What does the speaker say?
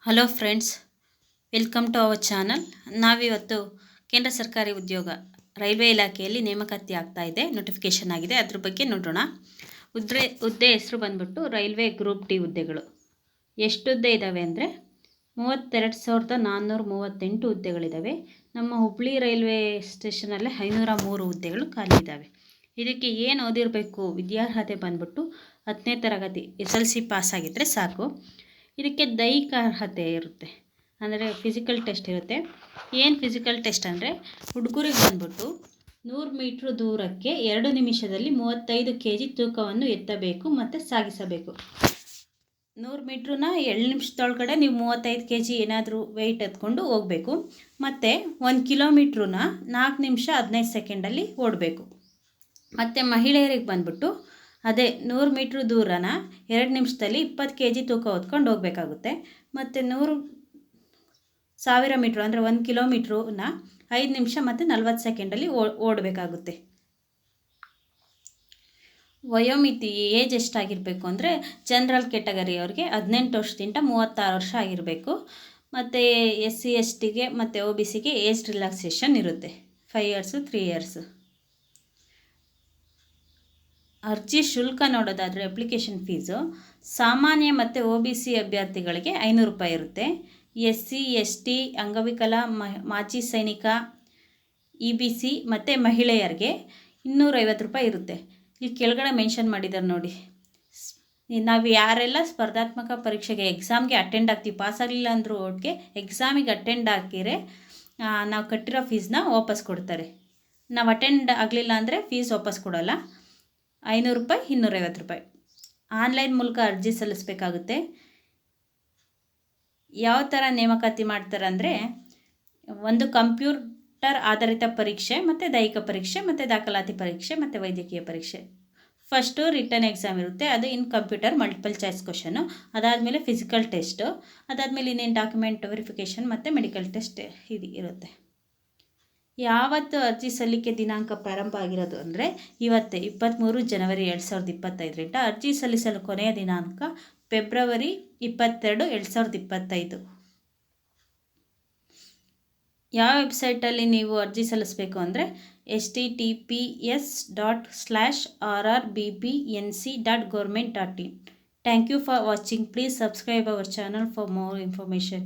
Hello friends, welcome to our channel. ನಾವಿವತ್ತು ಕೇಂದ್ರ ಸರ್ಕಾರಿ ಉದ್ಯೋಗ ರೈಲ್ವೆ ಇಲಾಖೆಯಲ್ಲಿ ನೇಮಕಾತಿ ಆಗ್ತಾ ಇದೆ, ನೋಟಿಫಿಕೇಷನ್ ಆಗಿದೆ, ಅದ್ರ ಬಗ್ಗೆ ನೋಡೋಣ. ಹುದ್ದೆ ಹೆಸರು ಬಂದ್ಬಿಟ್ಟು ರೈಲ್ವೆ ಗ್ರೂಪ್ ಡಿ ಹುದ್ದೆಗಳು. ಎಷ್ಟು ಹುದ್ದೆ ಇದ್ದಾವೆ ಅಂದರೆ 32,438 ಹುದ್ದೆಗಳಿದ್ದಾವೆ. ನಮ್ಮ ಹುಬ್ಳಿ ರೈಲ್ವೆ ಸ್ಟೇಷನಲ್ಲೇ 503 ಹುದ್ದೆಗಳು ಖಾಲಿ ಇದ್ದಾವೆ. ಇದಕ್ಕೆ ಏನು ಓದಿರಬೇಕು? ವಿದ್ಯಾರ್ಹತೆ ಬಂದ್ಬಿಟ್ಟು 10ನೇ ತರಗತಿ SLC ಪಾಸ್ ಆಗಿದ್ದರೆ ಸಾಕು. ಇದಕ್ಕೆ ದೈಹಿಕ ಅರ್ಹತೆ ಇರುತ್ತೆ, ಅಂದರೆ ಫಿಸಿಕಲ್ ಟೆಸ್ಟ್ ಇರುತ್ತೆ. ಏನು ಫಿಸಿಕಲ್ ಟೆಸ್ಟ್ ಅಂದರೆ ಹುಡುಗರಿಗೆ ಬಂದ್ಬಿಟ್ಟು 100 ಮೀಟ್ರ್ ದೂರಕ್ಕೆ 2 ನಿಮಿಷದಲ್ಲಿ 35 kg ತೂಕವನ್ನು ಎತ್ತಬೇಕು ಮತ್ತು ಸಾಗಿಸಬೇಕು. 100 ಮೀಟ್ರನ್ನ 2 ನಿಮಿಷದೊಳಗಡೆ ನೀವು 35 kg ಏನಾದರೂ ವೆಯ್ಟ್ ಎತ್ಕೊಂಡು ಹೋಗಬೇಕು. ಮತ್ತು 1 ಕಿಲೋಮೀಟ್ರನ್ನ 4 ನಿಮಿಷ 15 ಸೆಕೆಂಡಲ್ಲಿ ಓಡಬೇಕು. ಮತ್ತು ಮಹಿಳೆಯರಿಗೆ ಬಂದ್ಬಿಟ್ಟು ಅದೇ 100 ಮೀಟ್ರ್ ದೂರನ 2 ನಿಮಿಷದಲ್ಲಿ 20 kg ತೂಕ ಹೊತ್ಕೊಂಡು ಹೋಗಬೇಕಾಗುತ್ತೆ. ಮತ್ತು 1000 ಮೀಟ್ರ್ ಅಂದರೆ 1 ಕಿಲೋಮೀಟ್ರನ್ನ 5 ನಿಮಿಷ ಮತ್ತು 40 ಸೆಕೆಂಡಲ್ಲಿ ಓಡಬೇಕಾಗುತ್ತೆ. ವಯೋಮಿತಿ ಏಜ್ ಎಷ್ಟಾಗಿರಬೇಕು ಅಂದರೆ ಜನರಲ್ ಕ್ಯಾಟಗರಿಯವ್ರಿಗೆ 18 ವರ್ಷದಿಂದ 36 ವರ್ಷ ಆಗಿರಬೇಕು. ಮತ್ತು SC STಗೆ ಮತ್ತು OBCಗೆ ಏಜ್ ರಿಲ್ಯಾಕ್ಸೇಷನ್ ಇರುತ್ತೆ, 5 ಇಯರ್ಸು 3 ಇಯರ್ಸು. ಅರ್ಜಿ ಶುಲ್ಕ ನೋಡೋದಾದರೆ ಅಪ್ಲಿಕೇಶನ್ ಫೀಸು ಸಾಮಾನ್ಯ ಮತ್ತು OBC ಅಭ್ಯರ್ಥಿಗಳಿಗೆ 500 ರೂಪಾಯಿ ಇರುತ್ತೆ. SC ST ಅಂಗವಿಕಲ, ಮಾಜಿ ಸೈನಿಕ, EBC ಮತ್ತು ಮಹಿಳೆಯರಿಗೆ 250 ರೂಪಾಯಿ ಇರುತ್ತೆ. ಇಲ್ಲಿ ಕೆಳಗಡೆ ಮೆನ್ಷನ್ ಮಾಡಿದ್ದಾರೆ ನೋಡಿ. ನಾವು ಯಾರೆಲ್ಲ ಸ್ಪರ್ಧಾತ್ಮಕ ಪರೀಕ್ಷೆಗೆ ಎಕ್ಸಾಮ್ಗೆ ಅಟೆಂಡ್ ಆಗ್ತೀವಿ, ಪಾಸ್ ಆಗಲಿಲ್ಲ ಅಂದರೂ ಒಟ್ಟಿಗೆ ಎಕ್ಸಾಮಿಗೆ ಅಟೆಂಡ್ ಹಾಕಿದರೆ ನಾವು ಕಟ್ಟಿರೋ ಫೀಸ್ನ ವಾಪಸ್ ಕೊಡ್ತಾರೆ. ನಾವು ಅಟೆಂಡ್ ಆಗಲಿಲ್ಲ ಅಂದರೆ ಫೀಸ್ ವಾಪಸ್ ಕೊಡೋಲ್ಲ. 500 ರೂಪಾಯಿ, 250 ರೂಪಾಯಿ. ಆನ್ಲೈನ್ ಮೂಲಕ ಅರ್ಜಿ ಸಲ್ಲಿಸಬೇಕಾಗುತ್ತೆ. ಯಾವ ಥರ ನೇಮಕಾತಿ ಮಾಡ್ತಾರೆ ಅಂದರೆ ಒಂದು ಕಂಪ್ಯೂಟರ್ ಆಧಾರಿತ ಪರೀಕ್ಷೆ ಮತ್ತು ದೈಹಿಕ ಪರೀಕ್ಷೆ ಮತ್ತು ದಾಖಲಾತಿ ಪರೀಕ್ಷೆ ಮತ್ತು ವೈದ್ಯಕೀಯ ಪರೀಕ್ಷೆ. ಫಸ್ಟು ರಿಟರ್ನ್ ಎಕ್ಸಾಮ್ ಇರುತ್ತೆ, ಅದು in computer multiple choice question. ಅದಾದಮೇಲೆ ಫಿಸಿಕಲ್ ಟೆಸ್ಟು, ಅದಾದಮೇಲೆ ಇನ್ನೇನು ಡಾಕ್ಯುಮೆಂಟ್ ವೆರಿಫಿಕೇಷನ್ ಮತ್ತು ಮೆಡಿಕಲ್ ಟೆಸ್ಟ್ ಇದು ಇರುತ್ತೆ. ಯಾವತ್ತು ಅರ್ಜಿ ಸಲ್ಲಿಕೆ ದಿನಾಂಕ ಪ್ರಾರಂಭ ಆಗಿರೋದು ಅಂದರೆ ಇವತ್ತೇ 23 ಜನವರಿ 2025ರಿಂದ. ಅರ್ಜಿ ಸಲ್ಲಿಸಲು ಕೊನೆಯ ದಿನಾಂಕ ಫೆಬ್ರವರಿ 22, 2025. ಯಾವ ವೆಬ್ಸೈಟಲ್ಲಿ ನೀವು ಅರ್ಜಿ ಸಲ್ಲಿಸಬೇಕು ಅಂದರೆ https://rrbbnc.government.in. Thank you for watching. Please subscribe our channel for more information.